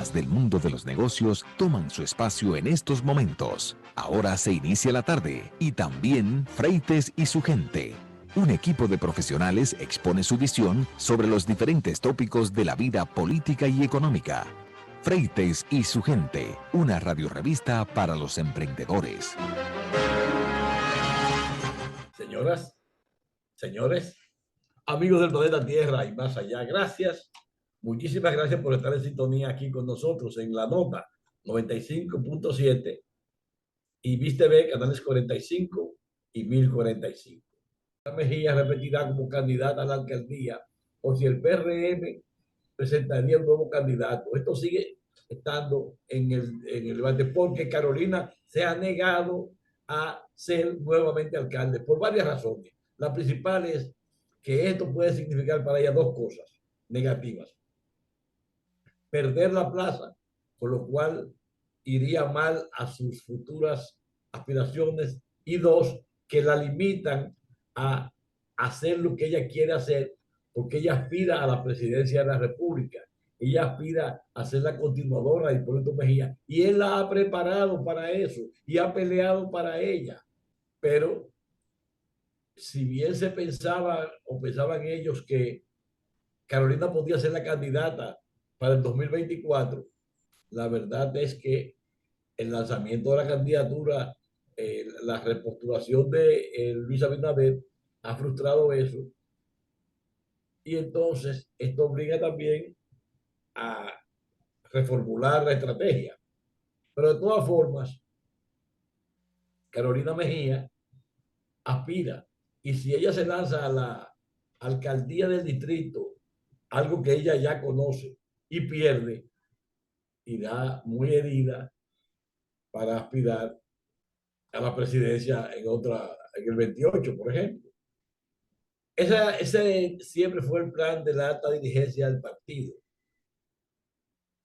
damas del mundo de los negocios toman su espacio en estos momentos. Ahora se inicia la tarde y también Freites y su gente. Un equipo de profesionales expone su visión sobre los diferentes tópicos de la vida política y económica. Freites y su gente, una radiorrevista para los emprendedores. Señoras, señores, amigos del planeta Tierra y más allá, gracias. Muchísimas gracias por estar en sintonía aquí con nosotros en La Nota 95.7 y VisteV, canales 45 y 1045. Mejía repetirá como candidata a la alcaldía o si el PRM presentaría un nuevo candidato. Esto sigue estando en el debate porque Carolina se ha negado a ser nuevamente alcalde por varias razones. La principal es que esto puede significar para ella dos cosas negativas. Perder la plaza, con lo cual iría mal a sus futuras aspiraciones, y dos, que la limitan a hacer lo que ella quiere hacer, porque ella aspira a la presidencia de la República, ella aspira a ser la continuadora de Hipólito Mejía, y él la ha preparado para eso, y ha peleado para ella, pero si bien se pensaba, o pensaban ellos que Carolina podía ser la candidata para el 2024, la verdad es que el lanzamiento de la candidatura, la repostulación de Luis Abinader ha frustrado eso, y entonces esto obliga también a reformular la estrategia. Pero de todas formas, Carolina Mejía aspira, y si ella se lanza a la alcaldía del distrito, algo que ella ya conoce, y pierde, irá muy herida para aspirar a la presidencia en el 28, por ejemplo. Ese siempre fue el plan de la alta dirigencia del partido,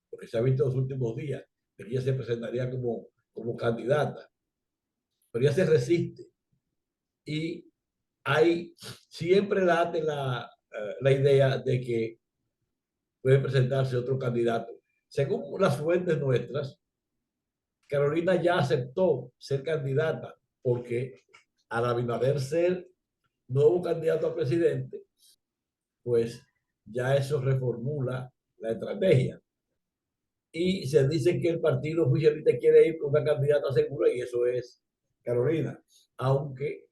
porque se ha visto en los últimos días que ella se presentaría como candidata, pero ella se resiste, y hay siempre late la idea de que puede presentarse otro candidato. Según las fuentes nuestras, Carolina ya aceptó ser candidata porque al Abinader ser nuevo candidato a presidente, pues ya eso reformula la estrategia. Y se dice que el partido oficialista quiere ir con una candidata segura, y eso es Carolina, aunque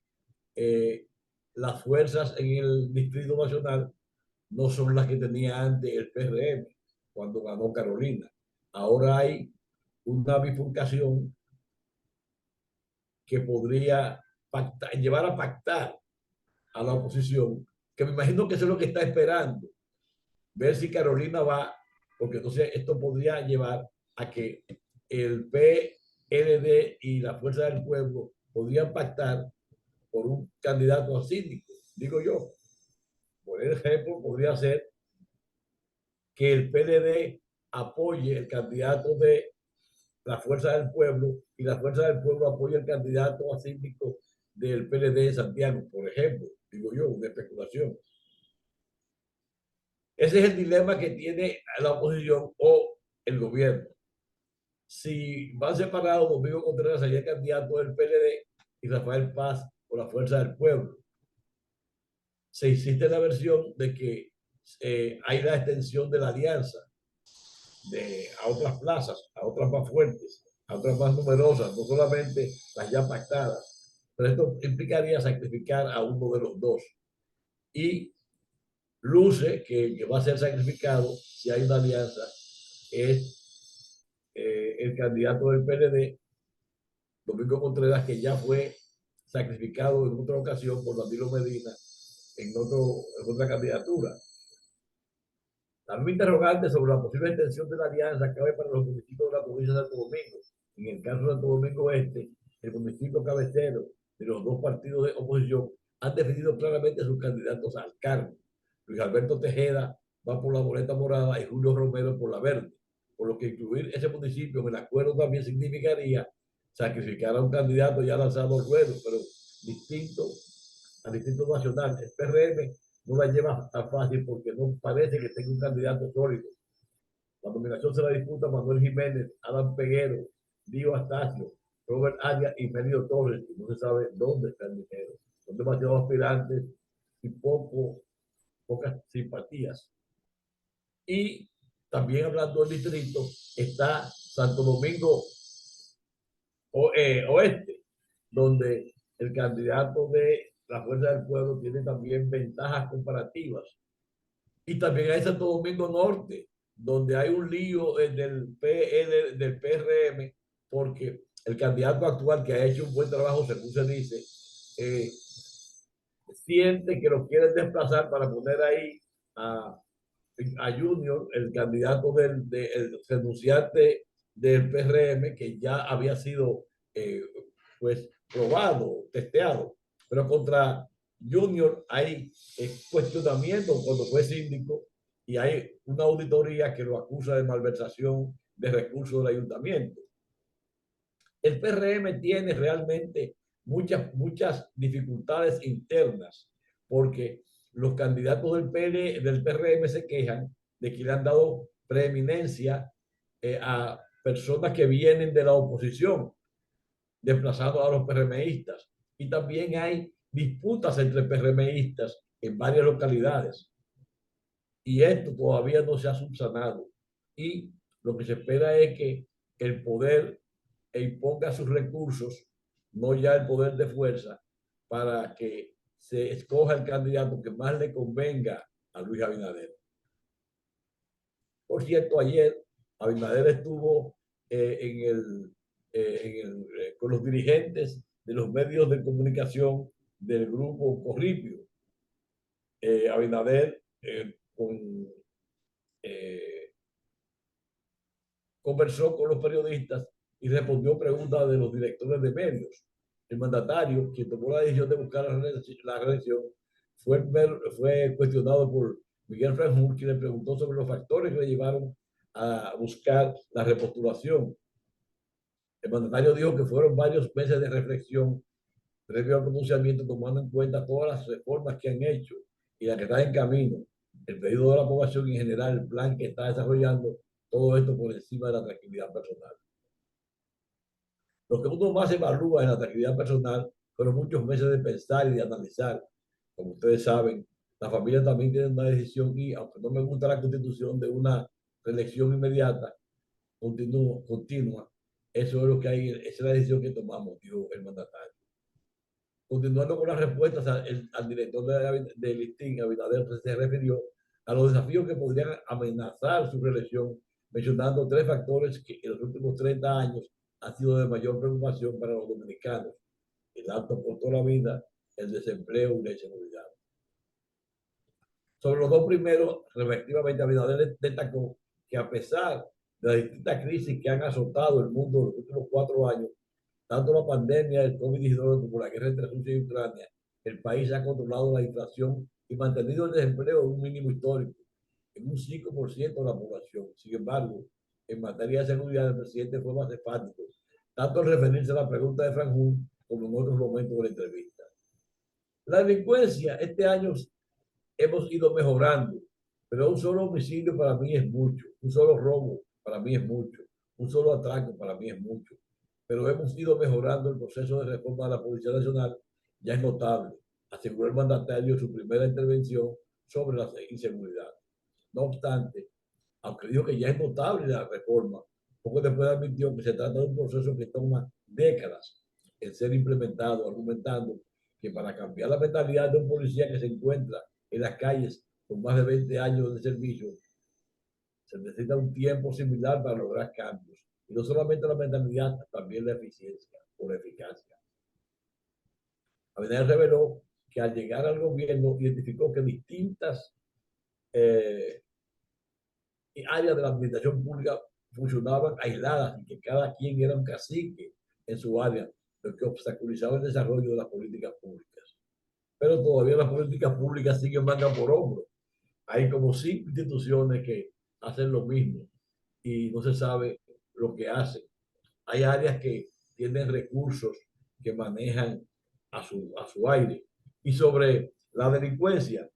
las fuerzas en el Distrito Nacional no son las que tenía antes el PRM cuando ganó Carolina. Ahora hay una bifurcación que podría llevar a pactar a la oposición, que me imagino que eso es lo que está esperando, ver si Carolina va, porque entonces esto podría llevar a que el PLD y la Fuerza del Pueblo podrían pactar por un candidato a síndico. Digo yo, por ejemplo, podría ser que el PLD apoye el candidato de la Fuerza del Pueblo y la Fuerza del Pueblo apoye el candidato a síndico del PLD de Santiago, por ejemplo. Digo yo, una especulación. Ese es el dilema que tiene la oposición o el gobierno. Si van separados, Domingo Contreras sería candidato del PLD y Rafael Paz por la Fuerza del Pueblo. Se insiste la versión de que hay la extensión de la alianza a otras plazas, a otras más fuertes, a otras más numerosas, no solamente las ya pactadas. Pero esto implicaría sacrificar a uno de los dos. Y luce que el que va a ser sacrificado, si hay una alianza, es el candidato del PLD, Domingo Contreras, que ya fue sacrificado en otra ocasión por Danilo Medina en otra candidatura. La misma interrogante sobre la posible extensión de la alianza cabe para los municipios de la provincia de Santo Domingo. En el caso de Santo Domingo Este, el municipio cabecero de los dos partidos de oposición han definido claramente sus candidatos al cargo. Luis Alberto Tejeda va por la boleta morada y Julio Romero por la verde, por lo que incluir ese municipio en el acuerdo también significaría sacrificar a un candidato ya lanzado al ruedo, pero distinto al Distrito Nacional. El PRM no la lleva tan fácil porque no parece que tenga un candidato sólido. La nominación se la disputa Manuel Jiménez, Adam Peguero, Dio Astacio, Robert Arias y Melio Torres. Y no se sabe dónde está el dinero. Son demasiados aspirantes y pocas simpatías. Y también hablando del distrito, está Santo Domingo Oeste, donde el candidato de la Fuerza del Pueblo tiene también ventajas comparativas. Y también hay Santo Domingo Norte, donde hay un lío del PRM, porque el candidato actual, que ha hecho un buen trabajo, según se dice, siente que lo quieren desplazar para poner ahí a Junior, el candidato el renunciante del PRM, que ya había sido pues probado, testeado, pero contra Junior hay cuestionamiento cuando fue síndico y hay una auditoría que lo acusa de malversación de recursos del ayuntamiento. El PRM tiene realmente muchas dificultades internas porque los candidatos del PRM se quejan de que le han dado preeminencia a personas que vienen de la oposición, desplazando a los PRMistas. Y también hay disputas entre PRMistas en varias localidades. Y esto todavía no se ha subsanado. Y lo que se espera es que el poder imponga sus recursos, no ya el poder de fuerza, para que se escoja el candidato que más le convenga a Luis Abinader. Por cierto, ayer Abinader estuvo con los dirigentes de los medios de comunicación del grupo Corripio. Abinader conversó con los periodistas y respondió preguntas de los directores de medios. El mandatario, quien tomó la decisión de buscar la reelección, fue cuestionado por Miguel Franjul, quien le preguntó sobre los factores que le llevaron a buscar la repostulación. El mandatario dijo que fueron varios meses de reflexión previo al pronunciamiento, tomando en cuenta todas las reformas que han hecho y las que están en camino, el pedido de la población en general, el plan que está desarrollando, todo esto por encima de la tranquilidad personal. Lo que uno más evalúa en la tranquilidad personal fueron muchos meses de pensar y de analizar. Como ustedes saben, la familia también tiene una decisión y, aunque no me gusta la constitución de una reelección inmediata, continua, eso es lo que hay, esa es la decisión que tomamos, dijo el mandatario. Continuando con las respuestas al director de Listín, Abinader, se refirió a los desafíos que podrían amenazar su reelección, mencionando 3 factores que en los últimos 30 años han sido de mayor preocupación para los dominicanos: el alto costo de la vida, el desempleo y la inseguridad. Sobre los 2 primeros, respectivamente, Abinader destacó que a pesar de las distintas crisis que han azotado el mundo en los últimos 4 años, tanto la pandemia del COVID-19 como la guerra entre Rusia y Ucrania, el país ha controlado la inflación y mantenido el desempleo en un mínimo histórico, en un 5% de la población. Sin embargo, en materia de seguridad, el presidente fue más enfático, tanto al referirse a la pregunta de Franjul como en otros momentos de la entrevista. La delincuencia este año hemos ido mejorando, pero un solo homicidio para mí es mucho, un solo robo para mí es mucho, un solo atraco para mí es mucho, pero hemos ido mejorando. El proceso de reforma de la Policía Nacional ya es notable, aseguró el mandatario en su primera intervención sobre la inseguridad. No obstante, aunque dijo que ya es notable la reforma, poco después admitió que se trata de un proceso que toma décadas en ser implementado, argumentando que para cambiar la mentalidad de un policía que se encuentra en las calles con más de 20 años de servicio, se necesita un tiempo similar para lograr cambios. Y no solamente la mentalidad, también la eficiencia o la eficacia. Abinader reveló que al llegar al gobierno identificó que distintas áreas de la administración pública funcionaban aisladas y que cada quien era un cacique en su área, lo que obstaculizaba el desarrollo de las políticas públicas. Pero todavía las políticas públicas siguen manga por hombro. Hay como 5 instituciones que hacen lo mismo y no se sabe lo que hacen. Hay áreas que tienen recursos que manejan a su aire. Y sobre la delincuencia,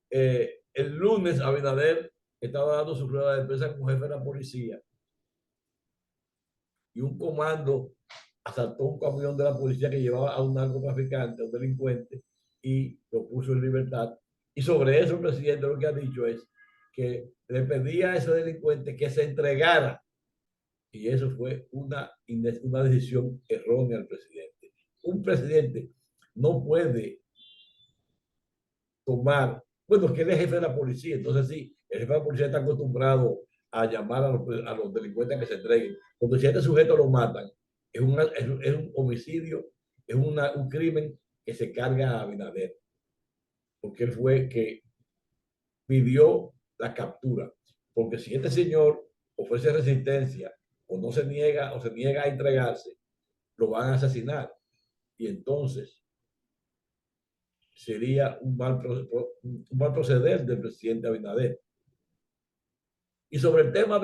el lunes Abinader estaba dando su rueda de prensa como jefe de la policía y un comando asaltó un camión de la policía que llevaba a un narcotraficante, a un delincuente, y lo puso en libertad. Y sobre eso el presidente lo que ha dicho es que le pedía a ese delincuente que se entregara. Y eso fue una decisión errónea del presidente. Un presidente no puede tomar, bueno, que él es jefe de la policía, entonces sí, el jefe de la policía está acostumbrado a llamar a los delincuentes a que se entreguen. Cuando si a este sujeto lo matan, es un homicidio, es un crimen que se carga a Abinader, porque él fue que pidió la captura. Porque si este señor ofrece resistencia o se niega a entregarse, lo van a asesinar. Y entonces sería un mal proceder del presidente Abinader. Y sobre el tema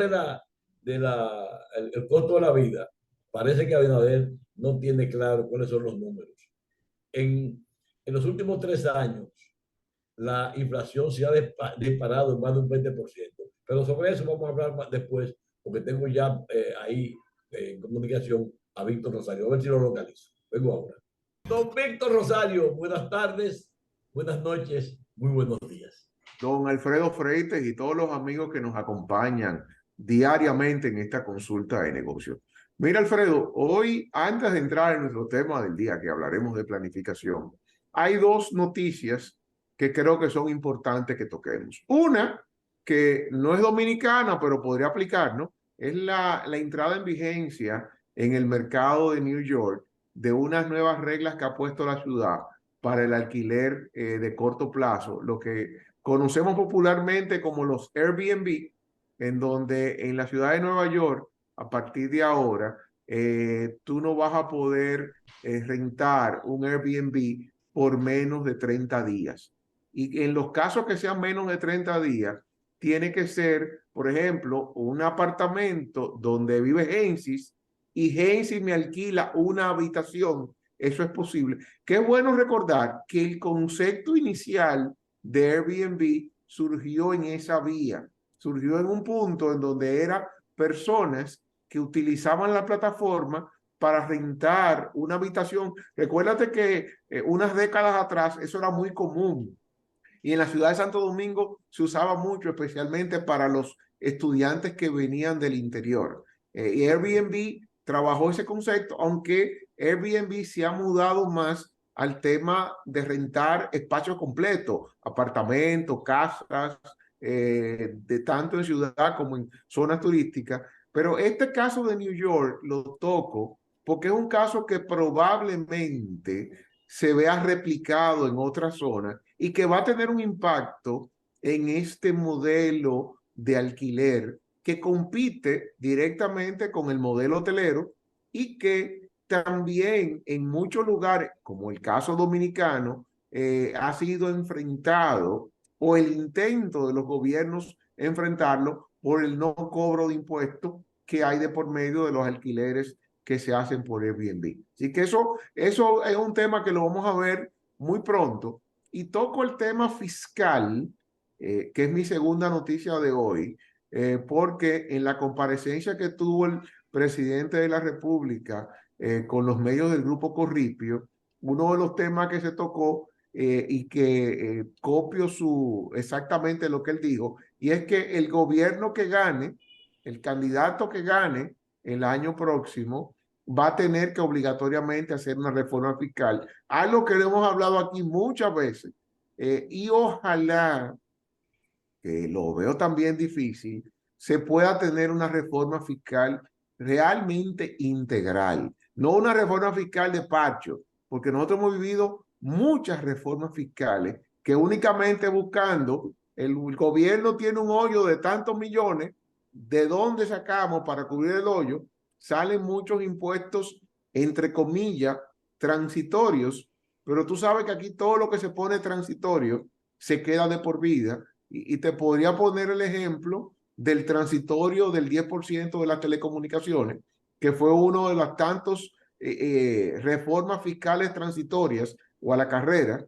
el costo de la vida, parece que Abinader no tiene claro cuáles son los números. En los últimos 3 años, la inflación se ha disparado en más de un 20%. Pero sobre eso vamos a hablar más después, porque tengo ya ahí en comunicación a Víctor Rosario. A ver si lo localizo. Vengo ahora. Don Víctor Rosario, buenas tardes, buenas noches, muy buenos días. Don Alfredo Freites y todos los amigos que nos acompañan diariamente en esta consulta de negocios. Mira, Alfredo, hoy, antes de entrar en nuestro tema del día, que hablaremos de planificación, hay dos noticias que creo que son importantes que toquemos. Una, que no es dominicana, pero podría aplicar, ¿no? Es la entrada en vigencia en el mercado de New York de unas nuevas reglas que ha puesto la ciudad para el alquiler de corto plazo, lo que conocemos popularmente como los Airbnb, en donde en la ciudad de Nueva York, a partir de ahora, tú no vas a poder rentar un Airbnb por menos de 30 días. Y en los casos que sean menos de 30 días, tiene que ser, por ejemplo, un apartamento donde vive Gensis y Gensis me alquila una habitación. Eso es posible. Qué bueno recordar que el concepto inicial de Airbnb surgió en esa vía, surgió en un punto en donde eran personas que utilizaban la plataforma para rentar una habitación. Recuérdate que unas décadas atrás eso era muy común y en la ciudad de Santo Domingo se usaba mucho, especialmente para los estudiantes que venían del interior. Y Airbnb trabajó ese concepto, aunque Airbnb se ha mudado más al tema de rentar espacios completos, apartamentos, casas, de tanto en ciudad como en zonas turísticas. Pero este caso de New York lo toco porque es un caso que probablemente se vea replicado en otras zonas y que va a tener un impacto en este modelo de alquiler que compite directamente con el modelo hotelero y que también en muchos lugares, como el caso dominicano, ha sido enfrentado o el intento de los gobiernos enfrentarlo por el no cobro de impuestos que hay de por medio de los alquileres que se hacen por Airbnb. Así que eso es un tema que lo vamos a ver muy pronto. Y toco el tema fiscal, que es mi segunda noticia de hoy, porque en la comparecencia que tuvo el presidente de la República con los medios del Grupo Corripio, uno de los temas que se tocó y que copio exactamente lo que él dijo, y es que el gobierno que gane, el candidato que gane el año próximo, va a tener que obligatoriamente hacer una reforma fiscal, algo que hemos hablado aquí muchas veces, y ojalá, que lo veo también difícil, se pueda tener una reforma fiscal realmente integral, no una reforma fiscal de parcho, porque nosotros hemos vivido muchas reformas fiscales que únicamente buscando, el gobierno tiene un hoyo de tantos millones, ¿de dónde sacamos para cubrir el hoyo? Salen muchos impuestos, entre comillas, transitorios, pero tú sabes que aquí todo lo que se pone transitorio se queda de por vida. Y te podría poner el ejemplo del transitorio del 10% de las telecomunicaciones, que fue uno de las tantos reformas fiscales transitorias o a la carrera,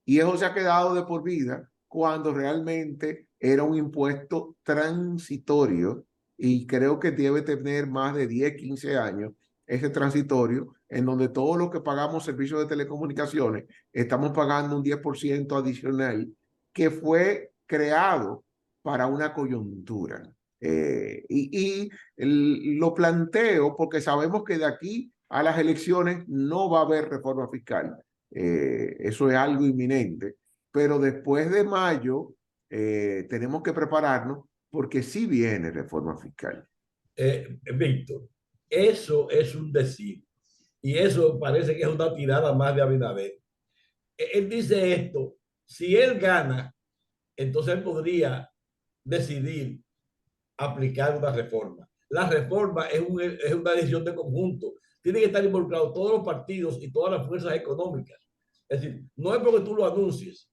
y eso se ha quedado de por vida cuando realmente era un impuesto transitorio y creo que debe tener más de 10, 15 años ese transitorio, en donde todos los que pagamos servicios de telecomunicaciones estamos pagando un 10% adicional que fue creado para una coyuntura. Lo planteo porque sabemos que de aquí a las elecciones no va a haber reforma fiscal. Eso es algo inminente. Pero después de mayo tenemos que prepararnos porque sí viene reforma fiscal. Víctor, eso es un decir. Y eso parece que es una tirada más de Abinader. Él dice esto, si él gana, entonces él podría decidir aplicar una reforma. La reforma es una decisión de conjunto. Tienen que estar involucrados todos los partidos y todas las fuerzas económicas. Es decir, no es porque tú lo anuncies.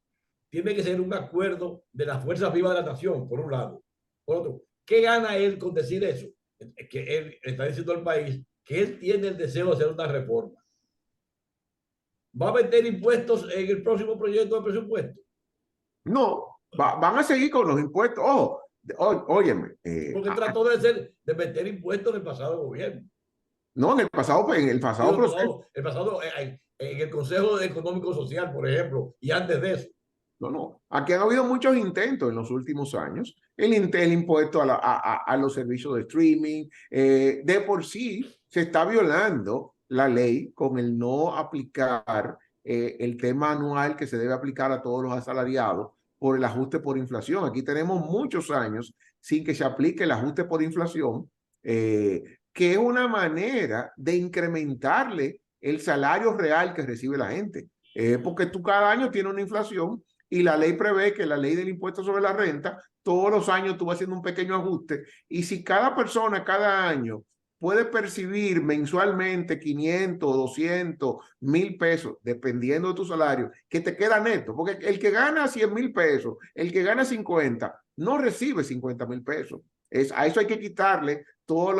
Tiene que ser un acuerdo de las fuerzas vivas de la nación, por un lado. Por otro, ¿qué gana él con decir eso? Que él está diciendo al país que él tiene el deseo de hacer una reforma. ¿Va a meter impuestos en el próximo proyecto de presupuesto? No, van a seguir con los impuestos. Óyeme. Porque trató de meter impuestos en el pasado gobierno. No, en el pasado proceso. En el Consejo Económico Social, por ejemplo, y antes de eso. No. Aquí han habido muchos intentos en los últimos años. El impuesto a los servicios de streaming. De por sí se está violando la ley con el no aplicar el tema anual que se debe aplicar a todos los asalariados por el ajuste por inflación. Aquí tenemos muchos años sin que se aplique el ajuste por inflación, que es una manera de incrementarle el salario real que recibe la gente. Porque tú cada año tienes una inflación y la ley prevé que la ley del impuesto sobre la renta, todos los años tú vas haciendo un pequeño ajuste y si cada persona cada año puede percibir mensualmente 500, 200, 1,000 pesos, dependiendo de tu salario, que te queda neto, porque el que gana 100,000 pesos, el que gana 50, no recibe 50,000 pesos. A eso hay que quitarle todos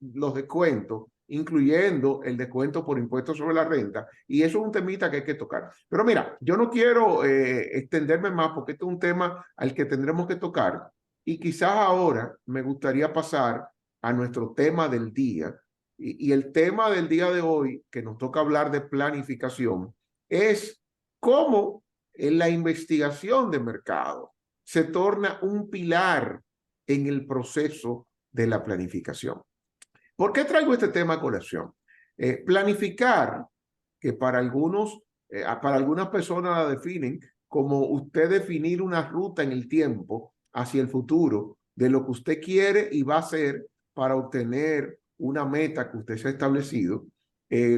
los descuentos, incluyendo el descuento por impuestos sobre la renta, y eso es un temita que hay que tocar. Pero mira, yo no quiero extenderme más porque este es un tema al que tendremos que tocar, y quizás ahora me gustaría pasar a nuestro tema del día, y el tema del día de hoy, que nos toca hablar de planificación, es cómo en la investigación de mercado se torna un pilar en el proceso de la planificación. ¿Por qué traigo este tema a colación? Planificar, que para algunas personas la definen como usted definir una ruta en el tiempo hacia el futuro de lo que usted quiere y va a hacer para obtener una meta que usted se ha establecido.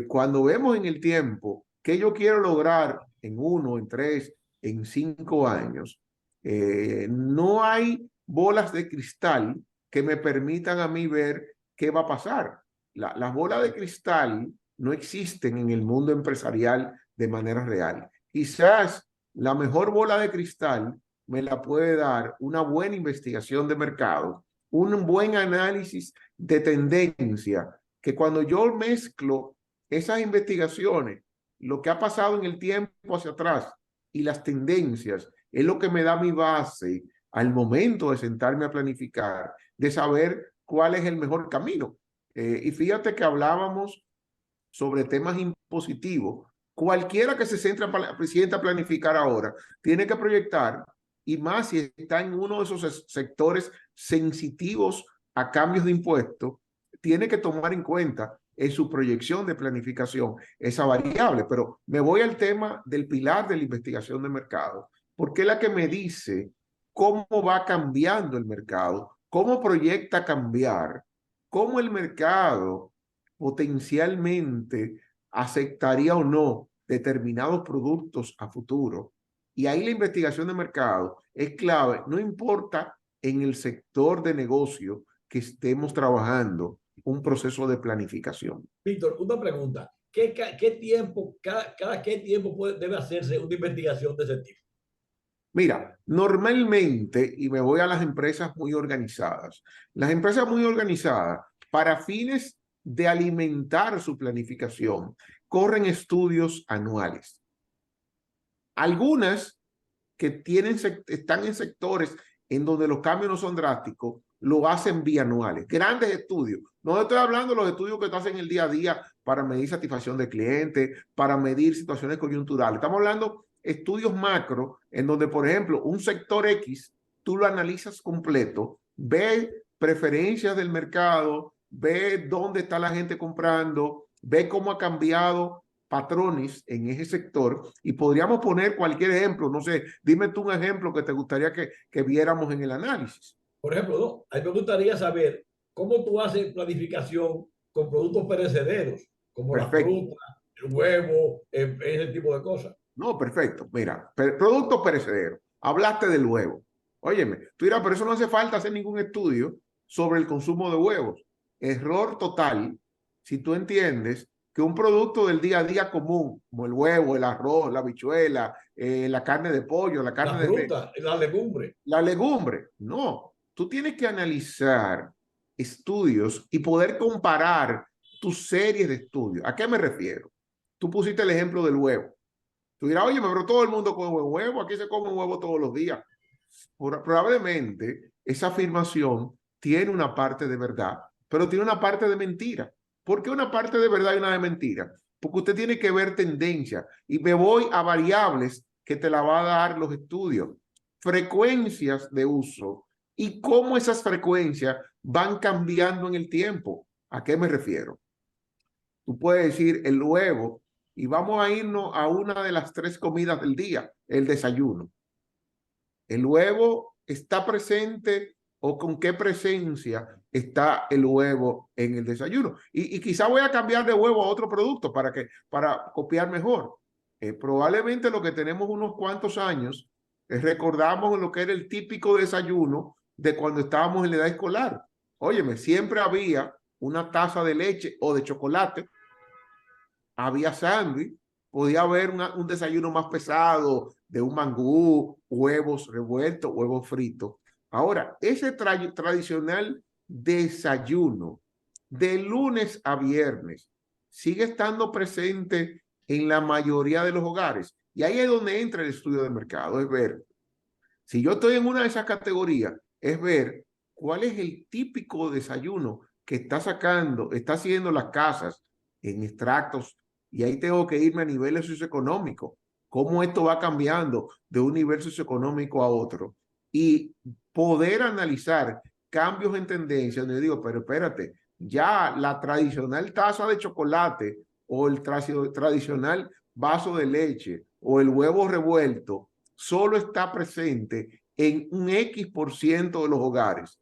Cuando vemos en el tiempo qué yo quiero lograr en 1, en 3, en 5 años, no hay bolas de cristal que me permitan a mí ver qué va a pasar. Las bolas de cristal no existen en el mundo empresarial de manera real. Quizás la mejor bola de cristal me la puede dar una buena investigación de mercado, un buen análisis de tendencia, que cuando yo mezclo esas investigaciones, lo que ha pasado en el tiempo hacia atrás y las tendencias, es lo que me da mi base al momento de sentarme a planificar, de saber cuál es el mejor camino. Y fíjate que hablábamos sobre temas impositivos. Cualquiera que se sienta a planificar ahora tiene que proyectar, y más si está en uno de esos sectores sensitivos a cambios de impuestos, tiene que tomar en cuenta en su proyección de planificación esa variable. Pero me voy al tema del pilar de la investigación de mercado, porque es la que me dice cómo va cambiando el mercado, cómo proyecta cambiar, cómo el mercado potencialmente aceptaría o no determinados productos a futuro. Y ahí la investigación de mercado es clave, no importa en el sector de negocio que estemos trabajando un proceso de planificación. Víctor, una pregunta. ¿Qué tiempo, cada qué tiempo debe hacerse una investigación de ese tipo? Mira, normalmente, y me voy a las empresas muy organizadas, las empresas muy organizadas, para fines de alimentar su planificación, corren estudios anuales. Algunas que están en sectores en donde los cambios no son drásticos, lo hacen bianuales. Grandes estudios. No estoy hablando de los estudios que te hacen el día a día para medir satisfacción de clientes, para medir situaciones coyunturales. Estamos hablando de estudios macro en donde, por ejemplo, un sector X, tú lo analizas completo, ves preferencias del mercado, ves dónde está la gente comprando, ves cómo ha cambiado patrones en ese sector y podríamos poner cualquier ejemplo. No sé, dime tú un ejemplo que te gustaría que viéramos en el análisis. Por ejemplo, ¿no? A mí me gustaría saber cómo tú haces planificación con productos perecederos, como la Perfecto. fruta, el huevo, ese tipo de cosas. No, perfecto. Mira, productos perecederos. Hablaste del huevo. Óyeme, tú dirás, pero eso no hace falta hacer ningún estudio sobre el consumo de huevos. Error total si tú entiendes que un producto del día a día común, como el huevo, el arroz, la habichuela, la carne de pollo, la carne La fruta, la legumbre. la legumbre. No, tú tienes que analizar estudios y poder comparar tus series de estudios. ¿A qué me refiero? Tú pusiste el ejemplo del huevo. Tú dirás, oye, pero todo el mundo come huevo, aquí se come huevo todos los días. Probablemente esa afirmación tiene una parte de verdad, pero tiene una parte de mentira. ¿Por qué una parte de verdad y una de mentira? Porque usted tiene que ver tendencia y me voy a variables que te la va a dar los estudios, frecuencias de uso y cómo esas frecuencias van cambiando en el tiempo. ¿A qué me refiero? Tú puedes decir el huevo y vamos a irnos a una de las 3 comidas del día, el desayuno. ¿El huevo está presente o con qué presencia está el huevo en el desayuno? Y quizá voy a cambiar de huevo a otro producto para copiar mejor. Probablemente lo que tenemos unos cuantos años, recordamos lo que era el típico desayuno de cuando estábamos en la edad escolar. Óyeme, siempre había una taza de leche o de chocolate, había sándwich, podía haber un desayuno más pesado de un mangú, huevos revueltos, huevos fritos. Ahora, ese tradicional desayuno de lunes a viernes sigue estando presente en la mayoría de los hogares. Y ahí es donde entra el estudio de mercado, es ver, si yo estoy en una de esas categorías, es ver cuál es el típico desayuno que está haciendo las casas en extractos, y ahí tengo que irme a niveles socioeconómicos, cómo esto va cambiando de un nivel socioeconómico a otro, y poder analizar cambios en tendencia, donde digo, pero espérate, ya la tradicional taza de chocolate o el tradicional vaso de leche o el huevo revuelto solo está presente en un X% de los hogares.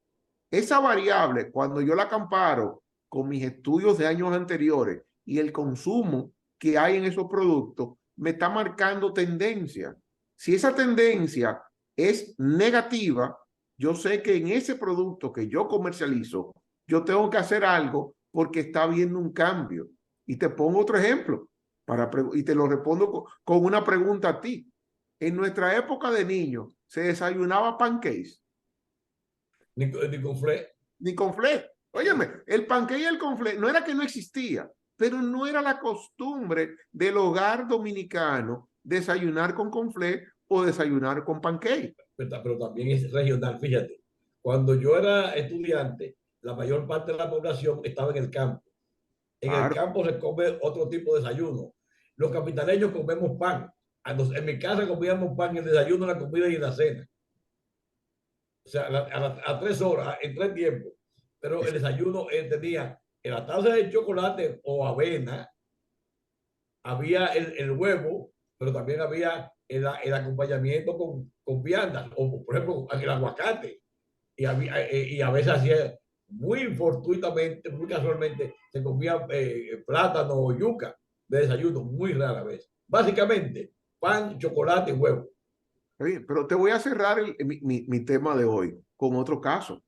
Esa variable, cuando yo la comparo con mis estudios de años anteriores y el consumo que hay en esos productos, me está marcando tendencia. Si esa tendencia es negativa, yo sé que en ese producto que yo comercializo, yo tengo que hacer algo porque está habiendo un cambio. Y te pongo otro ejemplo y te lo respondo con una pregunta a ti. En nuestra época de niños, se desayunaba pancakes. Ni con fle. Ni conflé. Óyeme, el pancake y el conflé no era que no existía, pero no era la costumbre del hogar dominicano desayunar con conflé o desayunar con pancake. Pero también es regional, fíjate. Cuando yo era estudiante, la mayor parte de la población estaba en el campo. En el Claro. campo se come otro tipo de desayuno. Los capitaleños comemos pan. En mi casa comíamos pan en el desayuno, en la comida y en la cena. O sea, a 3 horas, en 3 tiempos. Pero el desayuno tenía en la taza de chocolate o avena, había el huevo, pero también había el acompañamiento con viandas, o por ejemplo, el aguacate. Y a veces hacía muy fortuitamente, muy casualmente, se comía plátano o yuca de desayuno, muy rara vez. Básicamente, pan, chocolate y huevo. Bien, pero te voy a cerrar mi tema de hoy con otro caso.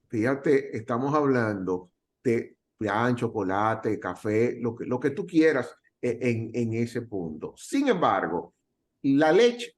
Fíjate, estamos hablando de pan, chocolate, café, lo que tú quieras en ese punto. Sin embargo, la leche,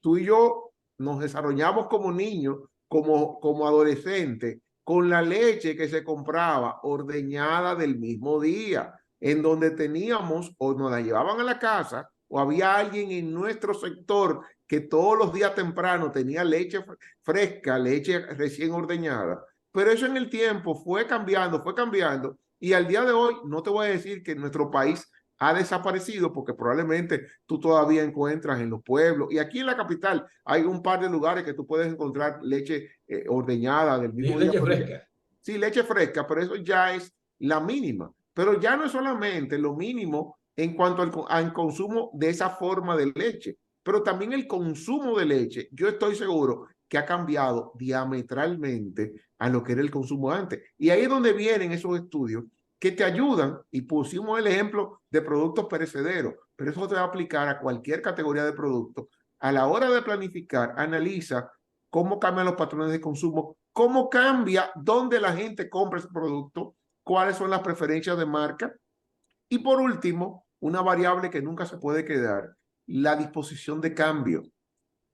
tú y yo nos desarrollamos como niños, como adolescentes, con la leche que se compraba ordeñada del mismo día, en donde teníamos o nos la llevaban a la casa o había alguien en nuestro sector que todos los días temprano tenía leche fresca, leche recién ordeñada, pero eso en el tiempo fue cambiando, y al día de hoy no te voy a decir que nuestro país ha desaparecido, porque probablemente tú todavía encuentras en los pueblos, y aquí en la capital hay un par de lugares que tú puedes encontrar leche ordeñada del Y mismo día. leche fresca. Sí, leche fresca, pero eso ya es la mínima. Pero ya no es solamente lo mínimo en cuanto al consumo de esa forma de leche, pero también el consumo de leche, yo estoy seguro que ha cambiado diametralmente a lo que era el consumo antes. Y ahí es donde vienen esos estudios que te ayudan, y pusimos el ejemplo de productos perecederos, pero eso te va a aplicar a cualquier categoría de producto. A la hora de planificar, analiza cómo cambian los patrones de consumo, cómo cambia dónde la gente compra ese producto, cuáles son las preferencias de marca, y por último, una variable que nunca se puede quedar, la disposición de cambio.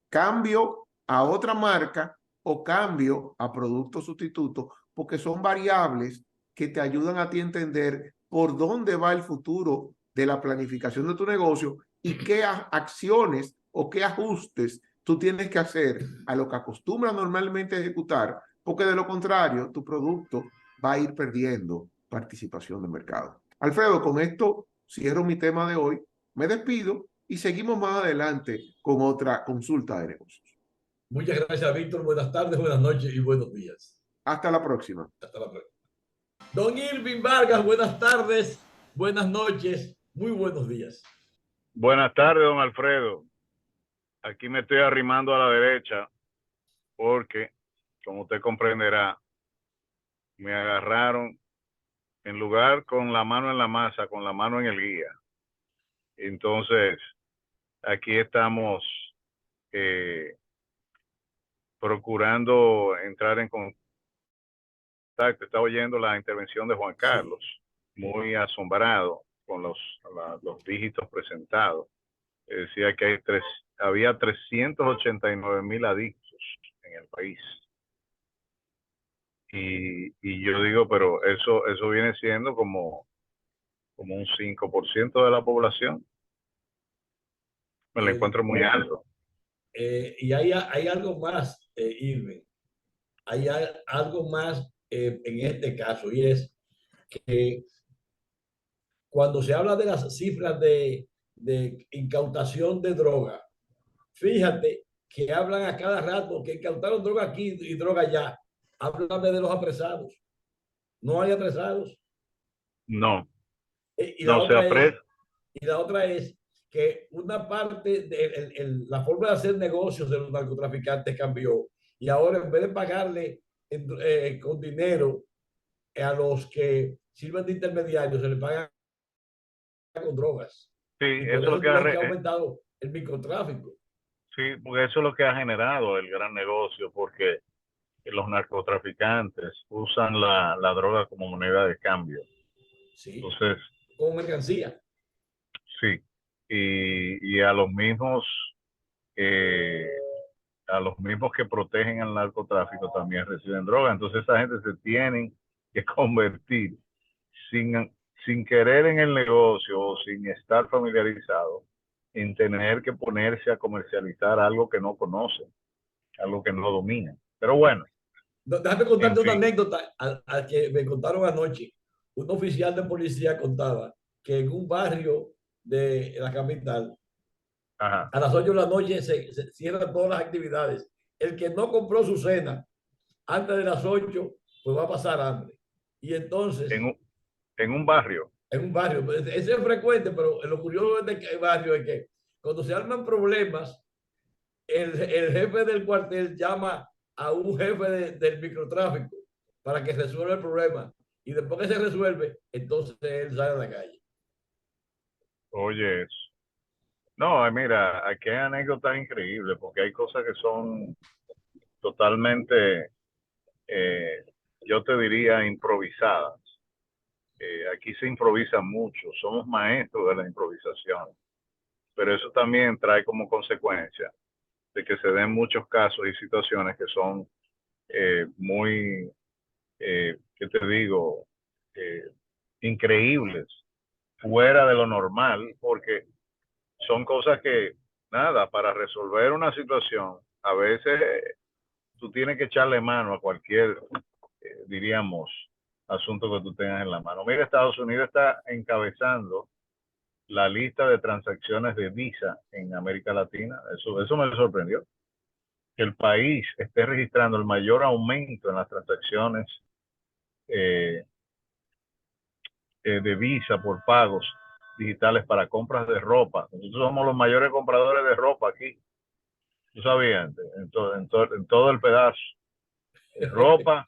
Cambio a otra marca o cambio a producto sustituto, porque son variables que te ayudan a ti a entender por dónde va el futuro de la planificación de tu negocio y qué acciones o qué ajustes tú tienes que hacer a lo que acostumbras normalmente a ejecutar, porque de lo contrario, tu producto va a ir perdiendo participación de mercado. Alfredo, con esto cierro mi tema de hoy, me despido y seguimos más adelante con otra consulta de negocios. Muchas gracias, Víctor. Buenas tardes, buenas noches y buenos días. Hasta la próxima. Hasta la próxima. Don Irving Vargas, buenas tardes, buenas noches, muy buenos días. Buenas tardes, don Alfredo. Aquí me estoy arrimando a la derecha porque, como usted comprenderá, me agarraron en lugar con la mano en la masa, con la mano en el guía. Entonces, aquí estamos procurando entrar en contacto. Estaba oyendo la intervención de Juan Carlos, muy asombrado con los dígitos presentados. Decía que había 389,000 adictos en el país. Y yo digo, pero eso viene siendo como un 5% de la población. Me lo encuentro muy alto. Y hay algo más, Irving. Hay algo más en este caso, y es que cuando se habla de las cifras de incautación de droga, fíjate que hablan a cada rato que incautaron droga aquí y droga allá. Háblame de los apresados. No hay apresados. No, Y no se aprecia. Y la otra es que una parte de la forma de hacer negocios de los narcotraficantes cambió. Y ahora, en vez de pagarle con dinero a los que sirven de intermediarios, se les paga con drogas. Sí, Y por eso tú ves que ha aumentado el microtráfico. Sí, porque eso es lo que ha generado el gran negocio, porque los narcotraficantes usan la droga como moneda de cambio. Sí. Entonces, como mercancía. Sí, y a los mismos que protegen al narcotráfico también reciben droga. Entonces esa gente se tienen que convertir sin querer en el negocio o sin estar familiarizado en tener que ponerse a comercializar algo que no conocen, algo que no dominan. Pero bueno. Déjame contarte una anécdota al que me contaron anoche. Un oficial de policía contaba que en un barrio de la capital, Ajá, a las 8 de la noche se cierran todas las actividades. El que no compró su cena antes de las 8, pues va a pasar hambre. Y entonces, en un barrio. En un barrio, ese es frecuente, pero lo curioso de este barrio es que cuando se arman problemas, el jefe del cuartel llama a un jefe del microtráfico para que resuelva el problema. Y después que se resuelve, entonces él sale a la calle. Oye, eso. No, mira, aquí hay anécdotas increíbles porque hay cosas que son totalmente, yo te diría, improvisadas. Aquí se improvisa mucho, somos maestros de la improvisación, pero eso también trae como consecuencia de que se den muchos casos y situaciones que son muy, ¿qué te digo? Increíbles, fuera de lo normal, porque son cosas que nada, para resolver una situación, a veces tú tienes que echarle mano a cualquier, diríamos, asunto que tú tengas en la mano. Mira, Estados Unidos está encabezando la lista de transacciones de Visa en América Latina. Eso me sorprendió. Que el país esté registrando el mayor aumento en las transacciones eh, de Visa por pagos digitales para compras de ropa. Nosotros somos los mayores compradores de ropa aquí. ¿Tú sabías? En todo el pedazo. Ropa,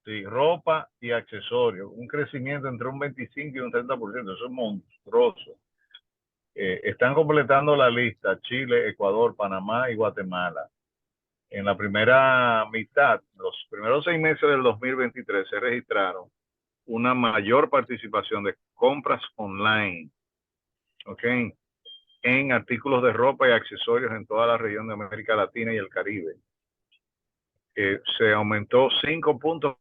sí, ropa y accesorios. Un crecimiento entre un 25 y un 30%. Eso es monstruoso. Están completando la lista Chile, Ecuador, Panamá y Guatemala. En la primera mitad, los primeros 6 meses del 2023 se registraron una mayor participación de compras online, ¿ok? En artículos de ropa y accesorios en toda la región de América Latina y el Caribe. Se aumentó 5 puntos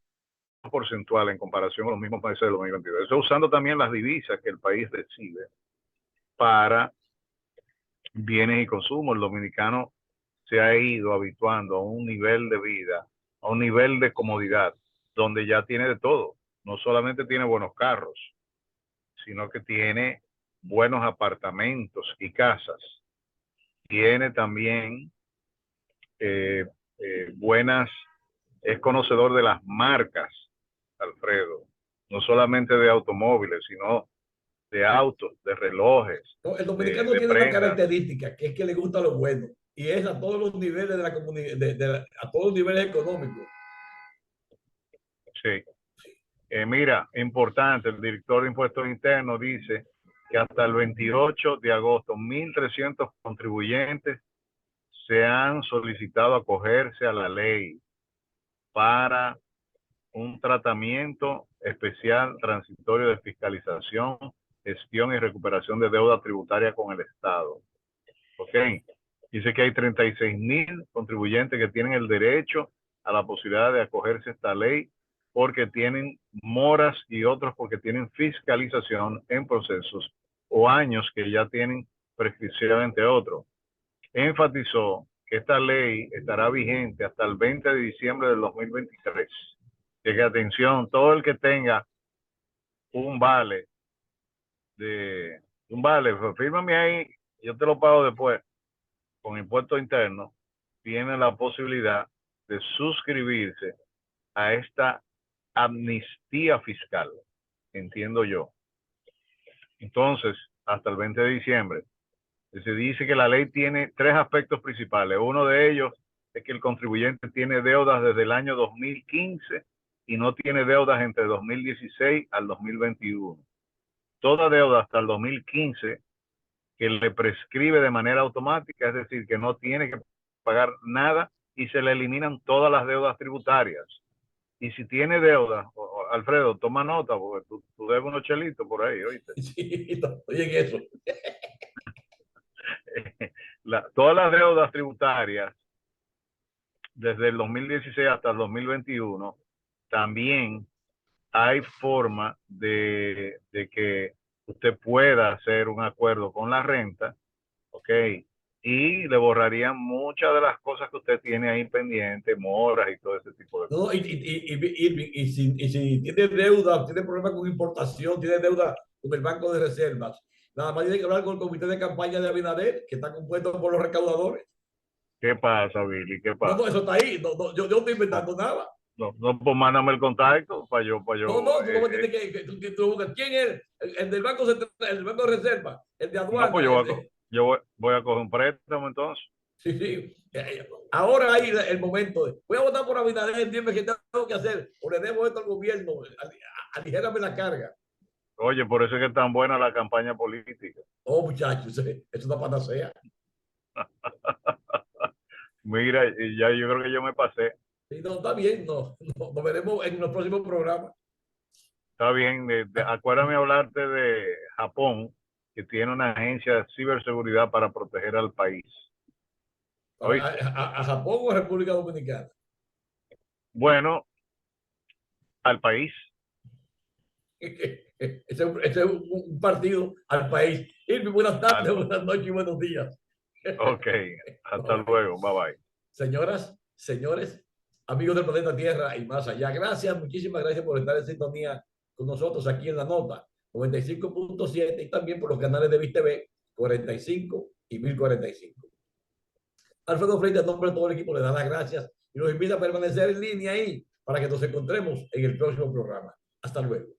porcentuales en comparación con los mismos meses del 2022. Eso usando también las divisas que el país recibe para bienes y consumo. El dominicano se ha ido habituando a un nivel de vida, a un nivel de comodidad, donde ya tiene de todo. No solamente tiene buenos carros, sino que tiene buenos apartamentos y casas. Tiene también es conocedor de las marcas, Alfredo, no solamente de automóviles, sino de autos, de relojes, No, el dominicano de tiene una prendas. característica, que es que le gusta lo bueno, y es a todos los niveles de la comunidad, a todos los niveles económicos. Sí. Mira, importante, el director de Impuestos Internos dice que hasta el 28 de agosto 1.300 contribuyentes se han solicitado acogerse a la ley para un tratamiento especial transitorio de fiscalización, gestión y recuperación de deuda tributaria con el Estado. ¿Ok? Dice que hay 36.000 contribuyentes que tienen el derecho a la posibilidad de acogerse a esta ley porque tienen moras y otros porque tienen fiscalización en procesos o años que ya tienen prescripción, entre otros. Enfatizó que esta ley estará vigente hasta el 20 de diciembre del 2023. Que atención, todo el que tenga un vale fírmame ahí, yo te lo pago después con impuesto interno, tiene la posibilidad de suscribirse a esta amnistía fiscal, entiendo yo. Entonces, hasta el 20 de diciembre, se dice que la ley tiene 3 aspectos principales. Uno de ellos es que el contribuyente tiene deudas desde el año 2015 y no tiene deudas entre 2016 al 2021. Toda deuda hasta el 2015 que le prescribe de manera automática, es decir, que no tiene que pagar nada y se le eliminan todas las deudas tributarias. Y si tiene deuda, Alfredo, toma nota, porque tú debes unos chelitos por ahí, ¿oíste? Sí, estoy en eso. Todas las deudas tributarias desde el 2016 hasta el 2021, también hay forma de que usted pueda hacer un acuerdo con la renta, ¿ok? Y le borrarían muchas de las cosas que usted tiene ahí pendientes, moras y todo ese tipo de cosas. No, si tiene deuda, tiene problemas con importación, tiene deuda con el Banco de Reservas, nada más tiene que hablar con el comité de campaña de Abinader, que está compuesto por los recaudadores. ¿Qué pasa, Billy? ¿Qué pasa? No, eso está ahí. Yo no estoy inventando nada. No, pues mándame el contacto para yo. No, tú no me tienes que tú buscas. ¿Quién es? El del Banco Central, el del Banco de Reserva, el de No, pues aduana. yo voy a coger un préstamo entonces. Sí, sí. Ahora hay el momento. Voy a votar por Abinader, dime qué tengo que hacer. O le debo esto al gobierno. Aligérame la carga. Oye, por eso es que es tan buena la campaña política. Oh, muchachos, es una panacea. Mira, ya yo creo que yo me pasé. Sí, no, está bien, nos veremos en los próximos programas. Está bien, acuérdame hablarte de Japón, que tiene una agencia de ciberseguridad para proteger al país. ¿Oíste? ¿A Japón o a República Dominicana? Bueno, al país. Ese es un partido al país. Irving, buenas tardes, buenas noches y buenos días. Ok, hasta luego, bye bye. Señoras, señores, amigos del planeta Tierra y más allá, gracias, muchísimas gracias por estar en sintonía con nosotros aquí en La Nota 95.7 y también por los canales de VISTV 45 y 1045. Alfredo Freite, en nombre de todo el equipo, le da las gracias y nos invita a permanecer en línea ahí para que nos encontremos en el próximo programa. Hasta luego.